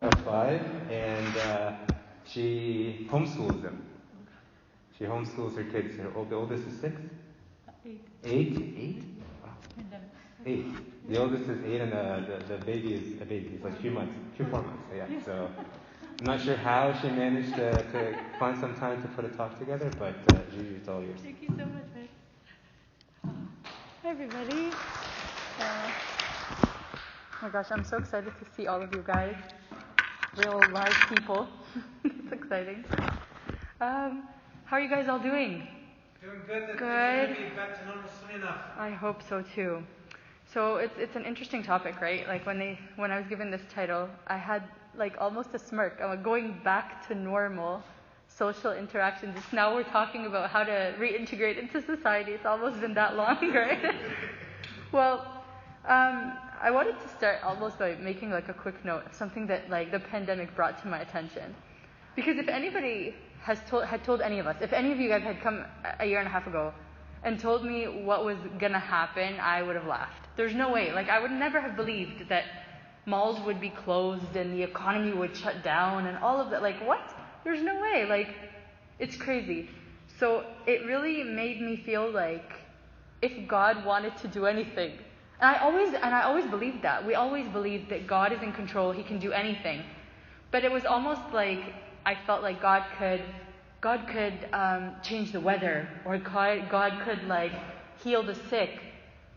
of 5, and she homeschools them. She homeschools her kids. The oldest is 6? 8. 8? Wow. 8. The oldest is 8, and the baby is a baby. He's like 4 months. Yeah. So I'm not sure how she managed to find some time to put a talk together, but Gigi, it's all yours. Thank you so much, man. Hi, everybody. Oh my gosh, I'm so excited to see all of you guys. Real live people. It's exciting. How are you guys all doing? Doing good. Good. Going to be back to normal soon enough. I hope so too. So it's an interesting topic, right? Like when I was given this title, I had like almost a smirk. I'm like, going back to normal social interactions. Now we're talking about how to reintegrate into society. It's almost been that long, right? Well, I wanted to start almost by making like a quick note of something that like the pandemic brought to my attention. Because if anybody had told any of us, if any of you guys had come a year and a half ago and told me what was gonna happen, I would have laughed. There's no way. Like I would never have believed that malls would be closed and the economy would shut down and all of that. Like what? There's no way. Like it's crazy. So it really made me feel like if God wanted to do anything, and I always believed that. We always believed that God is in control. He can do anything. But it was almost like I felt like God could change the weather, or God could like heal the sick.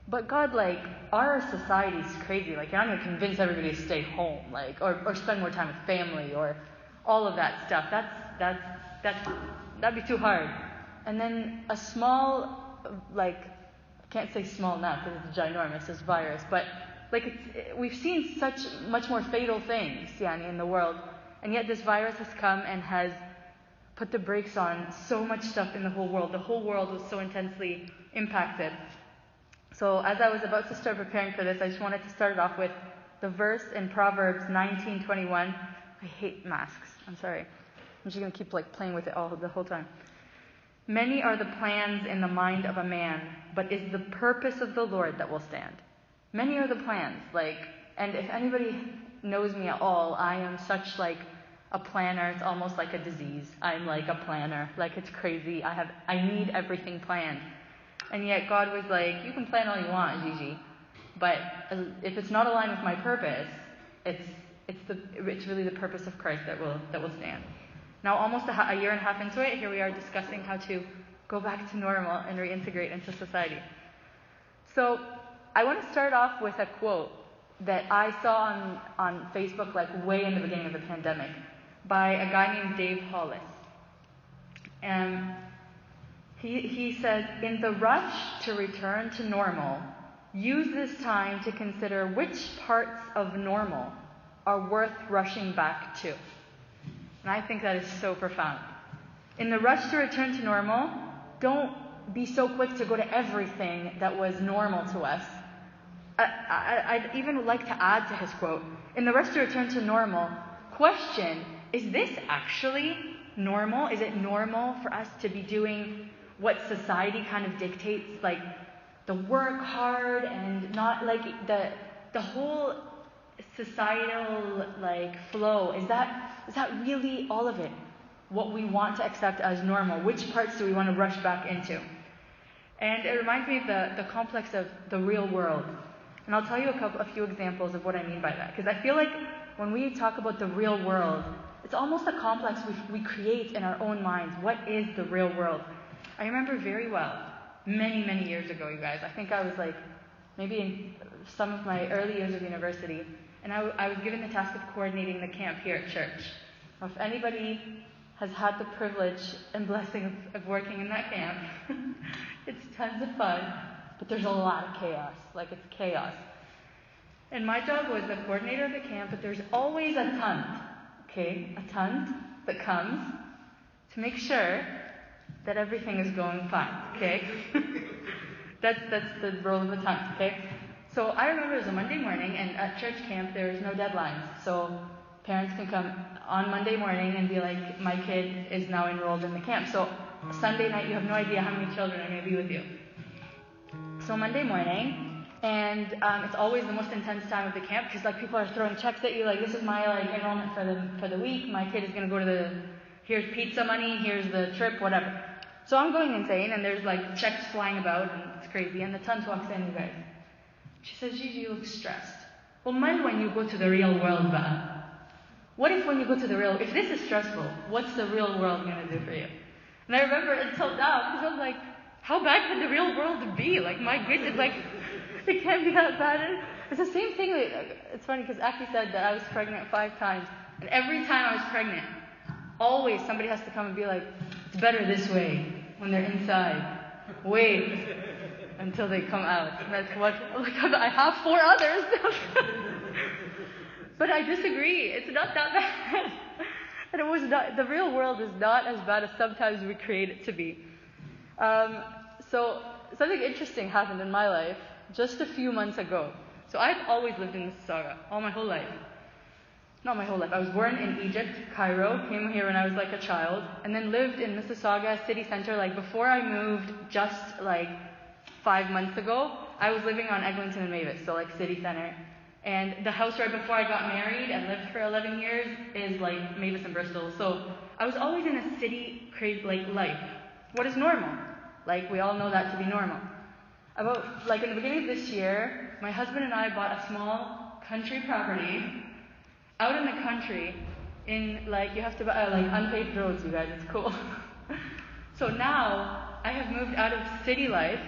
But God, like, our society is crazy. Like, you're not going to convince everybody to stay home, like, or spend more time with family, or all of that stuff. That'd be too hard. And then a small, like, I can't say small now because it's ginormous, this virus, but like we've seen much more fatal things, in the world, and yet this virus has come and has put the brakes on so much stuff in the whole world. The whole world was so intensely impacted. So as I was about to start preparing for this, I just wanted to start it off with the verse in Proverbs 19:21. I hate masks. I'm sorry. I'm just going to keep like playing with it the whole time. Many are the plans in the mind of a man, but is the purpose of the Lord that will stand. Many are the plans, and if anybody knows me at all, I am such like a planner. It's almost like a disease. I'm like a planner. Like it's crazy. I need everything planned. And yet God was like, you can plan all you want, Gigi, but if it's not aligned with my purpose, it's really the purpose of Christ that will stand. Now, almost a year and a half into it, here we are discussing how to go back to normal and reintegrate into society. So, I want to start off with a quote that I saw on Facebook, like way in the beginning of the pandemic, by a guy named Dave Hollis. And he says, in the rush to return to normal, use this time to consider which parts of normal are worth rushing back to. And I think that is so profound. In the rush to return to normal, don't be so quick to go to everything that was normal to us. I'd even like to add to his quote, in the rush to return to normal, question, is this actually normal? Is it normal for us to be doing what society kind of dictates, like the work hard and not like the whole societal like flow? Is that really all of it? What we want to accept as normal? Which parts do we want to rush back into? And it reminds me of the complex of the real world. And I'll tell you a few examples of what I mean by that. Because I feel like when we talk about the real world, it's almost a complex we create in our own minds. What is the real world? I remember very well, many, many years ago, you guys. I think I was like, maybe in some of my early years of university, and I was given the task of coordinating the camp here at church. Now, if anybody has had the privilege and blessing of working in that camp, it's tons of fun, but there's a lot of chaos. Like, it's chaos. And my job was the coordinator of the camp, but there's always a tunt, okay? A tunt that comes to make sure that everything is going fine, okay? That's the role of a tunt, okay? So I remember it was a Monday morning, and at church camp there's no deadlines. So parents can come on Monday morning and be like, my kid is now enrolled in the camp. So Sunday night you have no idea how many children are going to be with you. So Monday morning, And it's always the most intense time of the camp because like people are throwing checks at you, like this is my like enrollment for the week. My kid is gonna go to here's pizza money, here's the trip, whatever. So I'm going insane, and there's like checks flying about, and it's crazy. And the tons walks in, you guys. She says, Gigi, you look stressed. Well, mind when you go to the real world, ba? What if when you go to the real, if this is stressful, what's the real world gonna do for you? And I remember until now, because I was like, how bad could the real world be? Like my goodness, like. It can't be that bad. It's the same thing. It's funny because Aki said that I was pregnant 5 times. And every time I was pregnant, always somebody has to come and be like, it's better this way when they're inside. Wait until they come out. And that's what, like, I have 4 others. But I disagree. It's not that bad. And it was not, the real world is not as bad as sometimes we create it to be. So something interesting happened in my life just a few months ago. So I've always lived in Mississauga, all my whole life. Not my whole life. I was born in Egypt, Cairo, came here when I was like a child, and then lived in Mississauga city center. Like before I moved, just like 5 months ago, I was living on Eglinton and Mavis, so like city center. And the house right before I got married and lived for 11 years is like Mavis and Bristol. So I was always in a city crazy like life. What is normal? Like we all know that to be normal. About, like in the beginning of this year, my husband and I bought a small country property out in the country in, like, you have to buy, like, unpaved roads, you guys, it's cool. So now, I have moved out of city life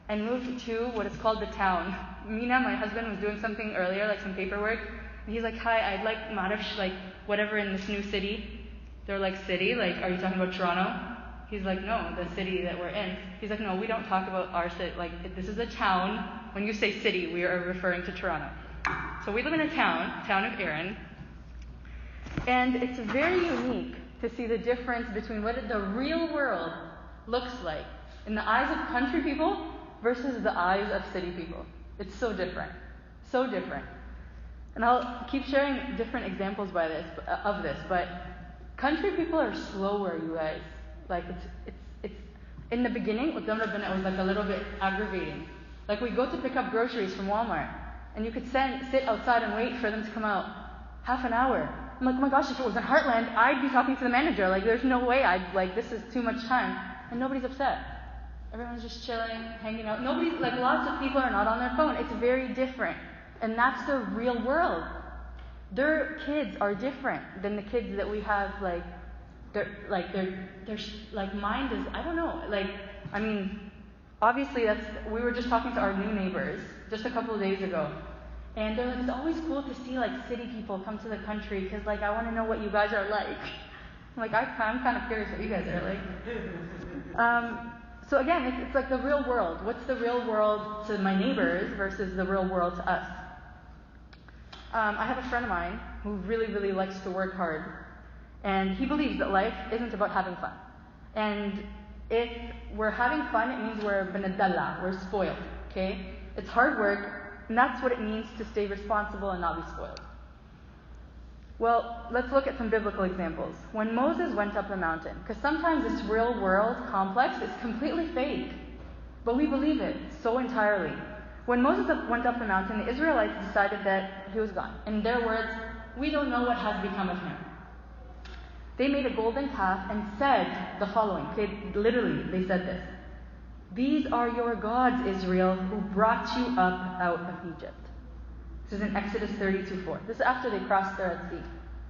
and moved to what is called the town. Mina, my husband, was doing something earlier, like some paperwork, and he's like, hi, I'd like Marif, like, whatever in this new city. They're like, city? Like, are you talking about Toronto? He's like, no, the city that we're in. He's like, no, we don't talk about our city. Like, this is a town. When you say city, we are referring to Toronto. So we live in a town of Erin. And it's very unique to see the difference between what the real world looks like in the eyes of country people versus the eyes of city people. It's so different. So different. And I'll keep sharing different examples of this, but country people are slower, you guys. Like it's in the beginning, it was like a little bit aggravating. Like we go to pick up groceries from Walmart, and you could sit outside and wait for them to come out half an hour. I'm like, oh my gosh, if it was in Heartland, I'd be talking to the manager. Like there's no way this is too much time. And nobody's upset. Everyone's just chilling, hanging out. Lots of people are not on their phone. It's very different. And that's the real world. Their kids are different than the kids that we have, their mind is, I don't know, obviously we were just talking to our new neighbors just a couple of days ago, and they're like, it's always cool to see city people come to the country because I want to know what you guys are like. I'm like, I'm kind of curious what you guys are like. So again, it's like the real world. What's the real world to my neighbors versus the real world to us? I have a friend of mine who really, really likes to work hard. And he believes that life isn't about having fun. And if we're having fun, it means we're benadalla, we're spoiled, okay? It's hard work, and that's what it means to stay responsible and not be spoiled. Well, let's look at some biblical examples. When Moses went up the mountain, because sometimes this real world complex is completely fake, but we believe it so entirely. When Moses went up the mountain, the Israelites decided that he was gone. In their words, we don't know what has become of him. They made a golden calf and said the following. Okay, literally, they said this. These are your gods, Israel, who brought you up out of Egypt. This is in Exodus 32:4. This is after they crossed the Red Sea.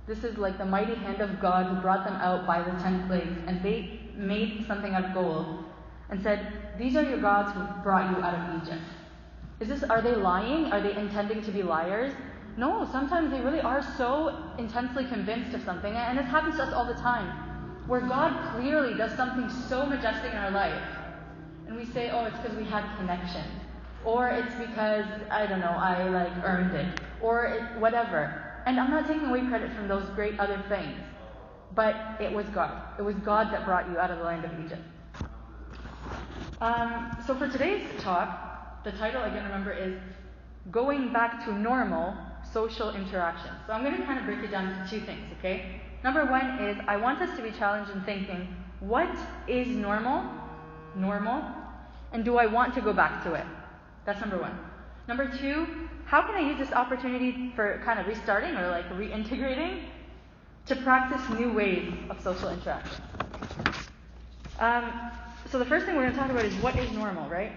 This is like the mighty hand of God who brought them out by the 10 plagues. And they made something out of gold and said, these are your gods who brought you out of Egypt. Are they lying? Are they intending to be liars? No, sometimes they really are so intensely convinced of something, and this happens to us all the time, where God clearly does something so majestic in our life, and we say, oh, it's because we had connection, or it's because, I don't know, I earned it, or whatever. And I'm not taking away credit from those great other things, but it was God. It was God that brought you out of the land of Egypt. So for today's talk, the title, again, remember, is Going Back to Normal Social Interactions. So I'm going to kind of break it down into 2 things, okay? Number 1 is I want us to be challenged in thinking, what is normal? And do I want to go back to it? That's number 1. Number 2, how can I use this opportunity for kind of restarting or like reintegrating to practice new ways of social interaction? So the first thing we're going to talk about is what is normal, right?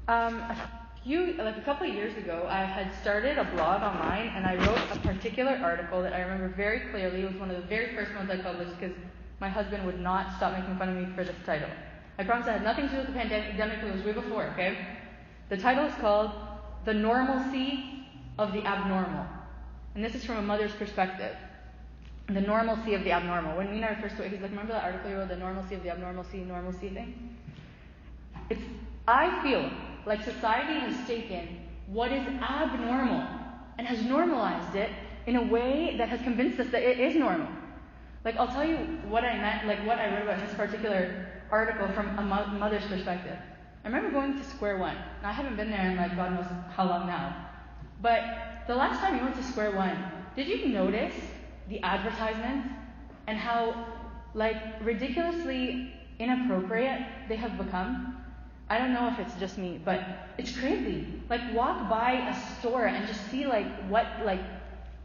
A couple of years ago, I had started a blog online, and I wrote a particular article that I remember very clearly. It was one of the very first ones I published because my husband would not stop making fun of me for this title. I promise it had nothing to do with the pandemic, it was way before, okay? The title is called The Normalcy of the Abnormal. And this is from a mother's perspective. The normalcy of the abnormal. When Mina refers to it, he's like, remember that article you wrote, the normalcy of the normalcy thing? I feel like society has taken what is abnormal and has normalized it in a way that has convinced us that it is normal. Like, I'll tell you what I meant, like what I wrote about in this particular article from a mother's perspective. I remember going to Square One. Now, I haven't been there in like God knows how long now. But the last time you went to Square One, did you notice the advertisements and how like ridiculously inappropriate they have become? I don't know if it's just me, but it's crazy. Like, walk by a store and just see like what like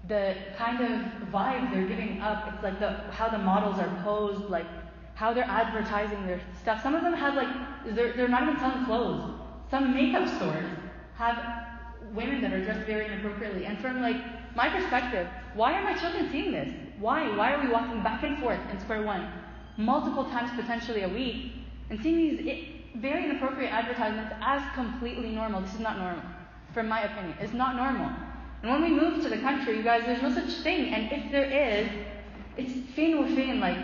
the kind of vibe they're giving up. It's like how the models are posed, like how they're advertising their stuff. Some of them have like they're not even selling clothes. Some makeup stores have women that are dressed very inappropriately. And from like my perspective, why are my children seeing this? Why are we walking back and forth in Square One multiple times potentially a week and seeing these very inappropriate advertisements as completely normal? This is not normal, from my opinion. It's not normal. And when we move to the country, you guys, there's no such thing. And if there is, it's fein with fein. Like,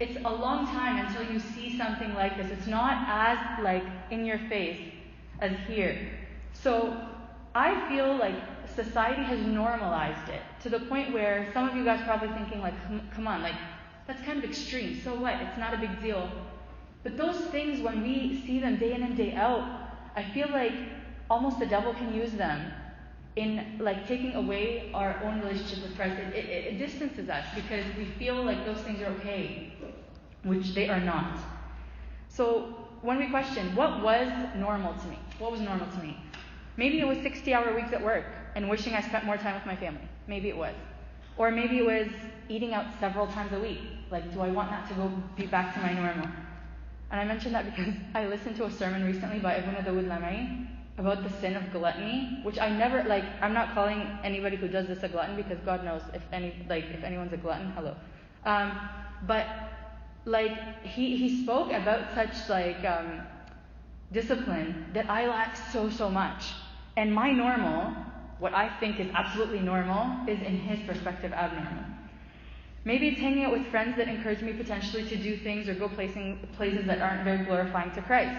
it's a long time until you see something like this. It's not as like in your face as here. So I feel like society has normalized it to the point where some of you guys are probably thinking like, come on, like that's kind of extreme. So what? It's not a big deal. But those things, when we see them day in and day out, I feel like almost the devil can use them in like taking away our own relationship with Christ. It distances us because we feel like those things are okay, which they are not. So when we question, what was normal to me? What was normal to me? Maybe it was 60-hour weeks at work and wishing I spent more time with my family. Maybe it was. Or maybe it was eating out several times a week. Like, do I want that to be back to my normal? And I mention that because I listened to a sermon recently by Ibn Dawud Lamai about the sin of gluttony, which I never, like, I'm not calling anybody who does this a glutton because God knows if anyone's a glutton, hello. But, like, he spoke about such, like, discipline that I lack so much. And my normal, what I think is absolutely normal, is in his perspective abnormal. Maybe it's hanging out with friends that encourage me potentially to do things or go places that aren't very glorifying to Christ.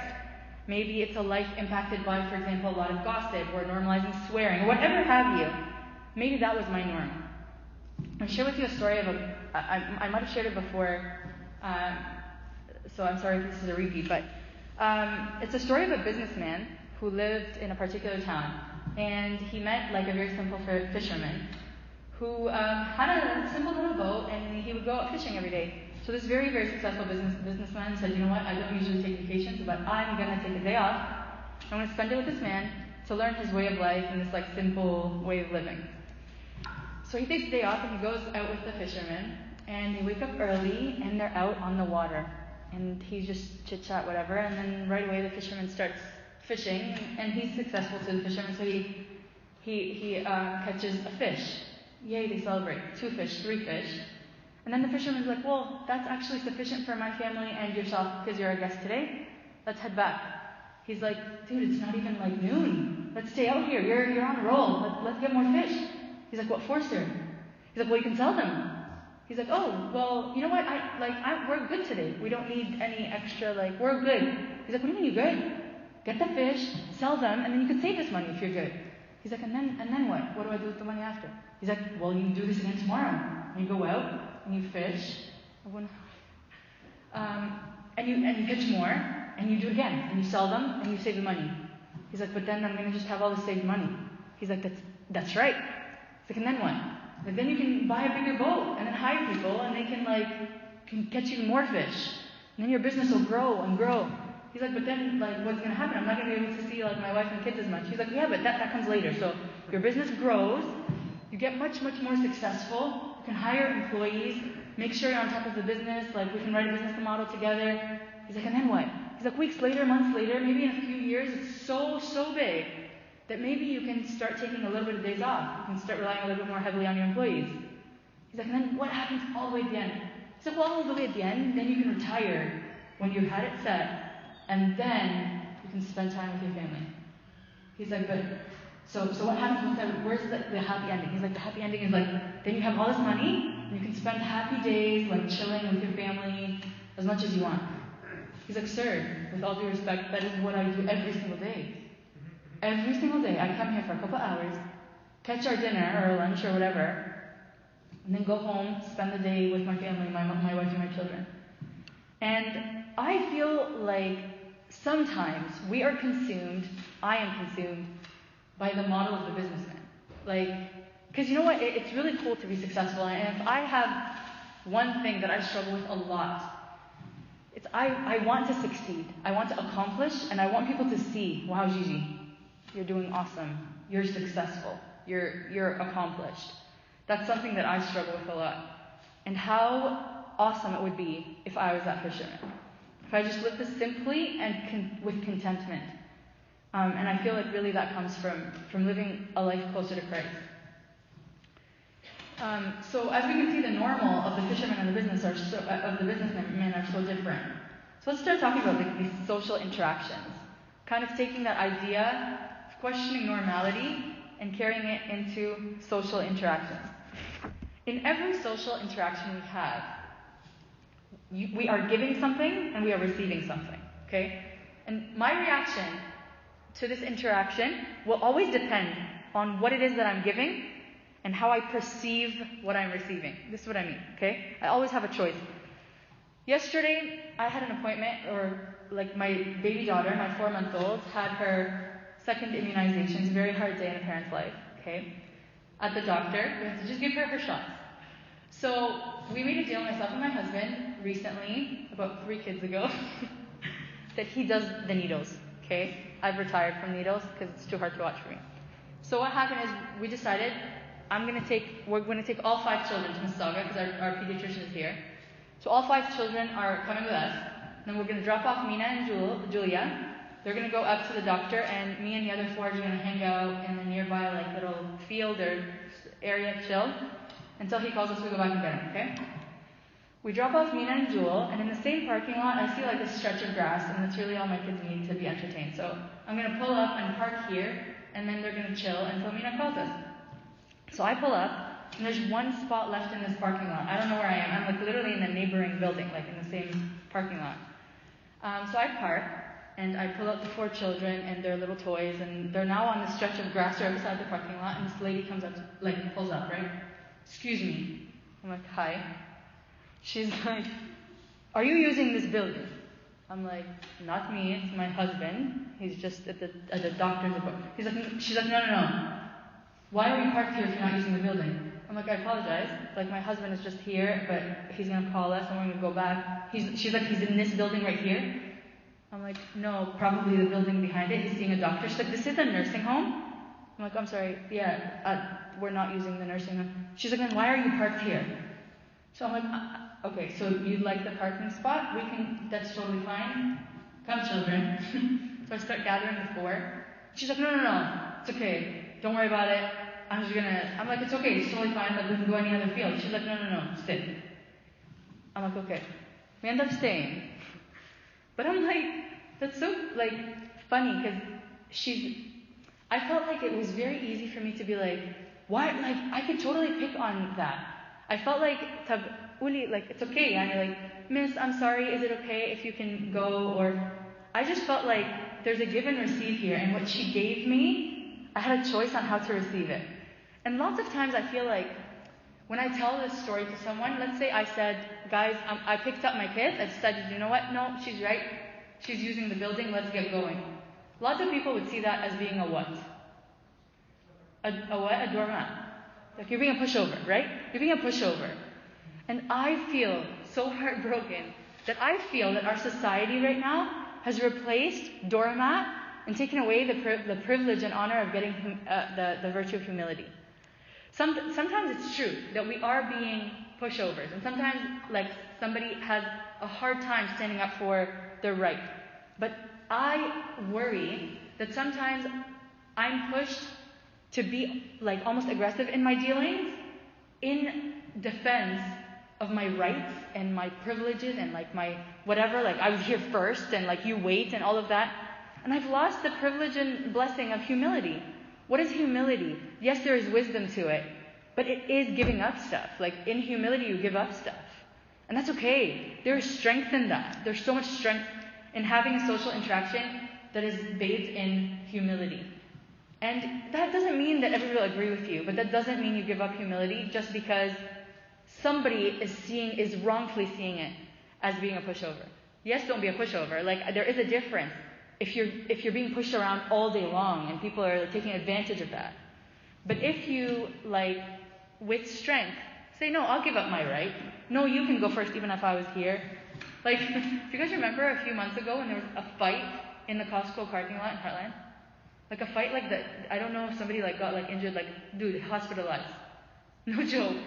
Maybe it's a life impacted by, for example, a lot of gossip or normalizing swearing or whatever have you. Maybe that was my normal. I'll share with you a story of I might have shared it before, so I'm sorry if this is a repeat, but it's a story of a businessman who lived in a particular town, and he met like a very simple fisherman who had a simple little boat, and he would go out fishing every day. So this very, very successful businessman said, you know what, I don't usually take vacations, but I'm going to take a day off. I'm going to spend it with this man to learn his way of life and this like simple way of living. So he takes a day off and he goes out with the fisherman, and they wake up early and they're out on the water. And he's just chit-chat, whatever, and then right away the fisherman starts fishing, and he's successful to the fisherman, so he catches a fish. Yay, they celebrate. 2 fish, 3 fish. And then the fisherman's like, well, that's actually sufficient for my family and yourself because you're a guest today. Let's head back. He's like, dude, it's not even like noon. Let's stay out here. You're on a roll. Let's get more fish. He's like, what for, sir? He's like, well, you can sell them. He's like, oh, well, you know what? We're good today. We don't need any extra, we're good. He's like, what do you mean you're good? Get the fish, sell them, and then you can save this money if you're good. He's like, and then what? What do I do with the money after? He's like, well, you can do this again tomorrow. And you go out, and you fish, and you catch more, and you do it again, and you sell them, and you save the money. He's like, but then I'm going to just have all this saved money. He's like, that's right. He's like, and then what? Like, then you can buy a bigger boat, and then hire people, and they can catch you more fish. And then your business will grow and grow. He's like, but then, like, what's going to happen? I'm not going to be able to see, like, my wife and kids as much. He's like, yeah, but that comes later. So your business grows, you get much, much more successful, you can hire employees, make sure you're on top of the business, like, we can write a business model together. He's like, and then what? He's like, weeks later, months later, maybe in a few years, it's so big that maybe you can start taking a little bit of days off. You can start relying a little bit more heavily on your employees. He's like, and then what happens all the way at the end? He's like, well, all the way at the end, then you can retire when you've had it set, and then you can spend time with your family. He's like, but, so what happens with that? Where's the happy ending? He's like, the happy ending is like, then you have all this money, and you can spend happy days, like, chilling with your family as much as you want. He's like, sir, with all due respect, that is what I do every single day. Every single day, I come here for a couple hours, catch our dinner or lunch or whatever, and then go home, spend the day with my family, my wife and my children. And I feel like sometimes I am consumed by the model of the businessman. Like, because you know what, it's really cool to be successful, and if I have one thing that I struggle with a lot, it's I want to succeed, I want to accomplish, and I want people to see, wow, Gigi, you're doing awesome, you're successful, you're accomplished. That's something that I struggle with a lot. And how awesome it would be if I was that fisherman. If I just lived this simply and with contentment. And I feel like really that comes from living a life closer to Christ. So as we can see, the normal of the fishermen and the businessmen are so different. So let's start talking about these social interactions. Kind of taking that idea of questioning normality and carrying it into social interactions. In every social interaction we have, we are giving something and we are receiving something, okay? And my reaction to this interaction will always depend on what it is that I'm giving and how I perceive what I'm receiving. This is what I mean, okay? I always have a choice. Yesterday, I had an appointment, or like my baby daughter, my 4-month-old, had her second immunization. It's a very hard day in a parent's life, okay? At the doctor, we have to just give her shots. So we made a deal, myself and my husband, recently, about 3 kids ago, that he does the needles, okay? I've retired from needles because it's too hard to watch for me. So what happened is we decided we're going to take all 5 children to Mississauga because our pediatrician is here. So all 5 children are coming with us. Then we're going to drop off Mina and Julia. They're going to go up to the doctor, and me and the other 4 are going to hang out in the nearby like little field or area, chill, until he calls us. We go back and get him, okay? We drop off Mina and Jewel, and in the same parking lot, I see like this stretch of grass, and that's really all my kids need to be entertained. So I'm going to pull up and park here, and then they're going to chill until Mina calls us. So I pull up, and there's 1 spot left in this parking lot. I don't know where I am. I'm like literally in the neighboring building, like in the same parking lot. So I park, and I pull out the 4 children and their little toys, and they're now on this stretch of grass right beside the parking lot, and this lady comes up, like pulls up, right? Excuse me. I'm like, hi. She's like, are you using this building? I'm like, not me, it's my husband. He's just at the doctor's appointment. She's like, no. Why are we parked here if you're not using the building? I'm like, I apologize. Like, my husband is just here, but he's going to call us and we're going to go back. She's like, he's in this building right here? I'm like, no, probably the building behind it. He's seeing a doctor. She's like, this is a nursing home? I'm like, I'm sorry. Yeah, we're not using the nursing home. She's like, then why are you parked here? So I'm like, okay, so you'd like the parking spot? That's totally fine. Come, children. So I start gathering the 4. She's like, no, it's okay. Don't worry about it. I'm like, it's okay, it's totally fine, like we can go any other field. She's like, no, sit. I'm like, okay. We end up staying. But I'm like, that's so, like, funny, because I felt like it was very easy for me to be like, why, like, I could totally pick on that. I felt like, it's okay, yani, like, miss, I'm sorry, is it okay if you can go, or, I just felt like there's a give and receive here, and what she gave me, I had a choice on how to receive it. And lots of times I feel like when I tell this story to someone, let's say I said, guys, I picked up my kids, I decided, you know what, no, she's right, she's using the building, let's get going. Lots of people would see that as being a what? A what? A doormat. Like you're being a pushover, right? You're being a pushover. And I feel so heartbroken that I feel that our society right now has replaced doormat and taken away the privilege and honor of getting the virtue of humility. Sometimes it's true that we are being pushovers, and sometimes like somebody has a hard time standing up for their right. But I worry that sometimes I'm pushed to be like almost aggressive in my dealings in defense of my rights and my privileges and like my whatever, like I was here first and like you wait and all of that. And I've lost the privilege and blessing of humility. What is humility? Yes, there is wisdom to it, but it is giving up stuff. Like in humility, you give up stuff. And that's okay. There is strength in that. There's so much strength in having a social interaction that is bathed in humility. And that doesn't mean that everybody will agree with you, but that doesn't mean you give up humility just because somebody is wrongfully seeing it as being a pushover. Yes, don't be a pushover. Like there is a difference if you're being pushed around all day long and people are taking advantage of that. But if you like with strength say, no, I'll give up my right. No, you can go first even if I was here. Like, do you guys remember a few months ago when there was a fight in the Costco parking lot in Heartland? Like a fight like that. I don't know if somebody like got like injured, like dude, hospitalized. No joke.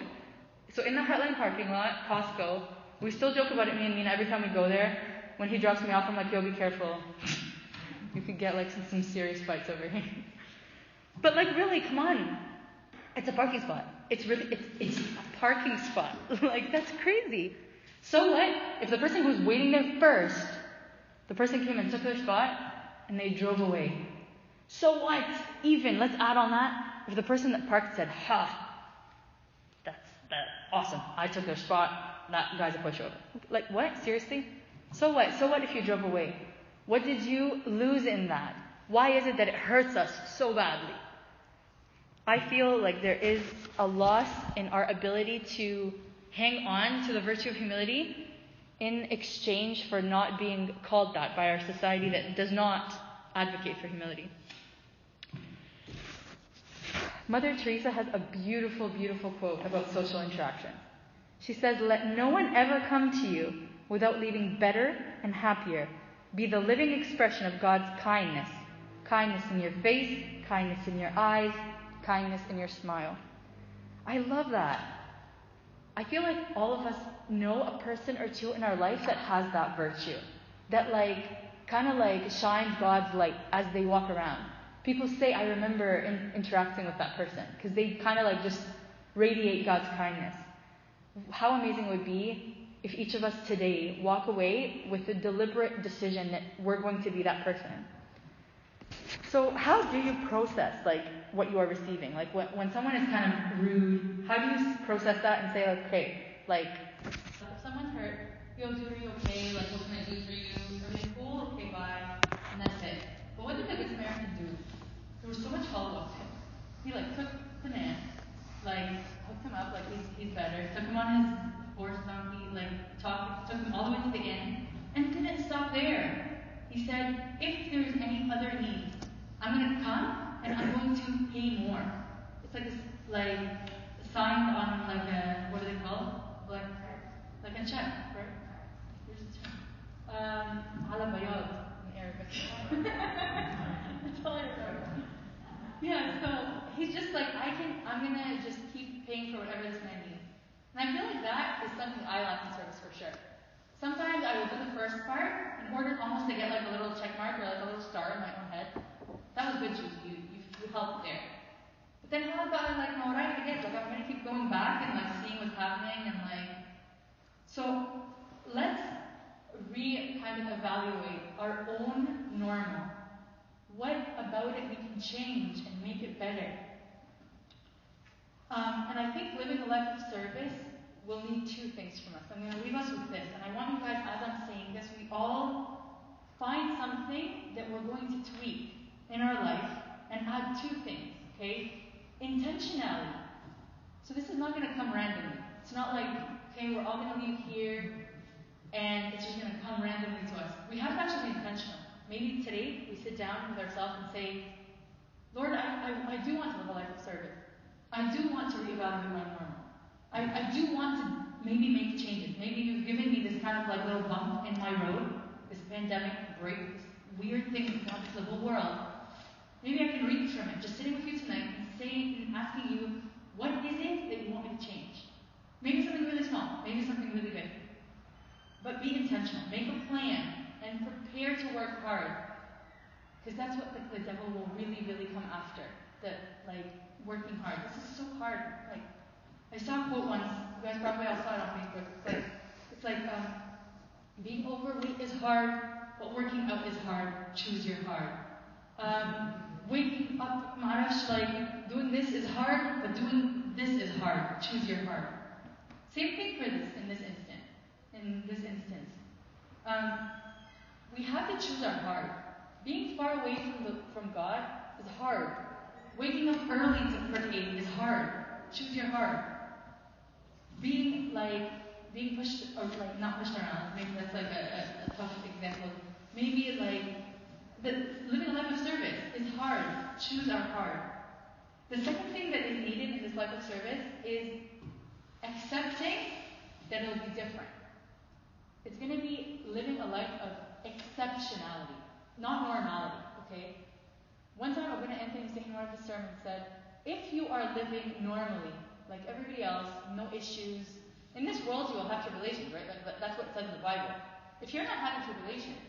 So in the Heartland parking lot, Costco, we still joke about it, me and Mina, every time we go there. When he drops me off, I'm like, yo, be careful. You could get like some serious fights over here. But like really, come on. It's a parking spot. It's a parking spot. Like that's crazy. So what? If the person who's waiting there first, the person came and took their spot and they drove away. So what? Even, let's add on that, if the person that parked said, that's awesome. I took their spot. That guy's a pushover. Like what? Seriously? So what? So what if you drove away? What did you lose in that? Why is it that it hurts us so badly? I feel like there is a loss in our ability to hang on to the virtue of humility in exchange for not being called that by our society that does not advocate for humility. Mother Teresa has a beautiful, beautiful quote about social interaction. She says, "Let no one ever come to you without leaving better and happier. Be the living expression of God's kindness. Kindness in your face, kindness in your eyes, kindness in your smile." I love that. I feel like all of us know a person or two in our life that has that virtue. That like, kind of like shines God's light as they walk around. People say, I remember interacting with that person. Because they kind of like just radiate God's kindness. How amazing it would be if each of us today walk away with the deliberate decision that we're going to be that person. So how do you process like what you are receiving? Like when someone is kind of rude, how do you process that and say, okay, like if someone's hurt, yo, dude, are you okay? Like what can I do for you? Everything cool? Okay, bye. And that's it. But what did the Good Samaritan do? There was so much follow-up to him. He like took the man, like hooked him up, like he's better. Took him on his horse donkey, like took him all the way to the end, and didn't stop there. He said, if there's any other need, I'm going to come and I'm going to pay more. It's like this, like signed on like a, what are they called? Like a check, right? Where's the term? Ala bayad in Arabic. That's all I remember. Yeah, so he's just like, I'm going to just keep paying for whatever this man needs. And I feel like that is something I lack in service for sure. Sometimes I will do the first part in order almost to get like a little check mark or like a little star in my own head. That was good, Gigi. You helped there. But then how about like, no, what I get? Like I'm going to keep going back and like seeing what's happening and like. So let's kind of evaluate our own normal. What about it we can change and make it better? And I think living a life of service will need two things from us. I'm going to leave us with this, and I want you guys, as I'm saying this, we all find something that we're going to tweak in our life and add two things, okay? Intentionality. So this is not going to come randomly. It's not like, okay, we're all going to leave here, and it's just going to come randomly to us. We have to actually be intentional. Maybe today we sit down with ourselves and say, Lord, I do want to live a life of service. I do want to reevaluate my normal. I do want to maybe make changes. Maybe you've given me this kind of like little bump in my road, this pandemic break, this weird thing that's happened to the whole world, maybe I can read from it, just sitting with you tonight and saying and asking you, what is it that you want me to change? Maybe something really small, maybe something really big. But be intentional, make a plan, and prepare to work hard. Because that's what the devil will really, really come after. Working hard. This is so hard. I saw a quote once, you guys probably all saw it on Facebook. It's like being overweight is hard, but working out is hard. Choose your hard. Waking up, Maharash, doing this is hard, but doing this is hard. Choose your hard. Same thing for this in this instance. We have to choose our hard. Being far away from God is hard. Waking up early to pray is hard. Choose your hard. Being pushed or not pushed around. Maybe that's a tough example. Maybe living a life of service is hard. Choose our hard. The second thing that is needed in this life of service is accepting that it'll be different. It's going to be living a life of exceptionality, not normality, okay? One time, Abuna Anthony saying in one of his sermons said, if you are living normally, like everybody else, no issues, in this world you will have tribulations, right? That's what it says in the Bible. If you're not having tribulations,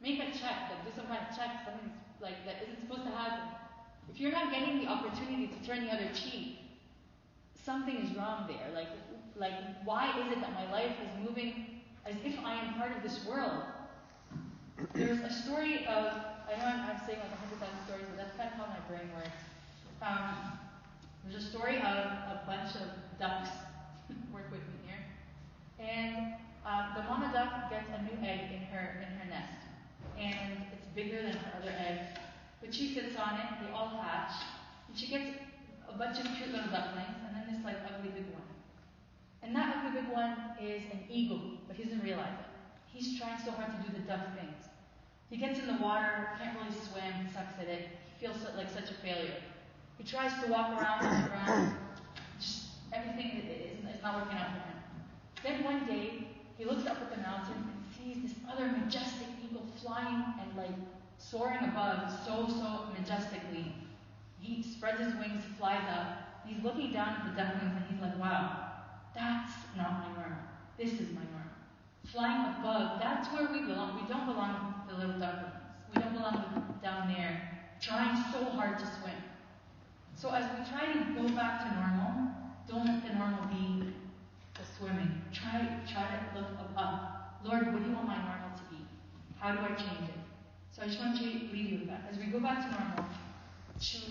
make a check, do some kind of check, something that isn't supposed to happen. If you're not getting the opportunity to turn the other cheek, something is wrong there. Why is it that my life is moving as if I am part of this world? There's a story of, I know I'm saying 100,000 stories, but that's kind of how my brain works. There's a story of a bunch of ducks, work with me here, and the mama duck gets a new egg in her nest, and it's bigger than her other eggs, but she sits on it, they all hatch, and she gets a bunch of cute little ducklings, and then this ugly big one. And that ugly big one is an eagle, but he doesn't realize it. He's trying so hard to do the duck things. He gets in the water, can't really swim, sucks at it. He feels like such a failure. He tries to walk around on the ground. Just everything is not working out for him. Then one day, he looks up at the mountain and sees this other majestic eagle flying and soaring above so majestically. He spreads his wings, flies up. He's looking down at the ducklings and he's like, wow, that's not my normal. This is my normal. Flying above, that's where we belong. We don't belong with the little ducklings. We don't belong down there, trying so hard to swim. So as we try to go back to normal, don't let the normal be the swimming. Try to look up. Lord, what do you want my normal to be? How do I change it? So I just want to leave you with that. As we go back to normal, choose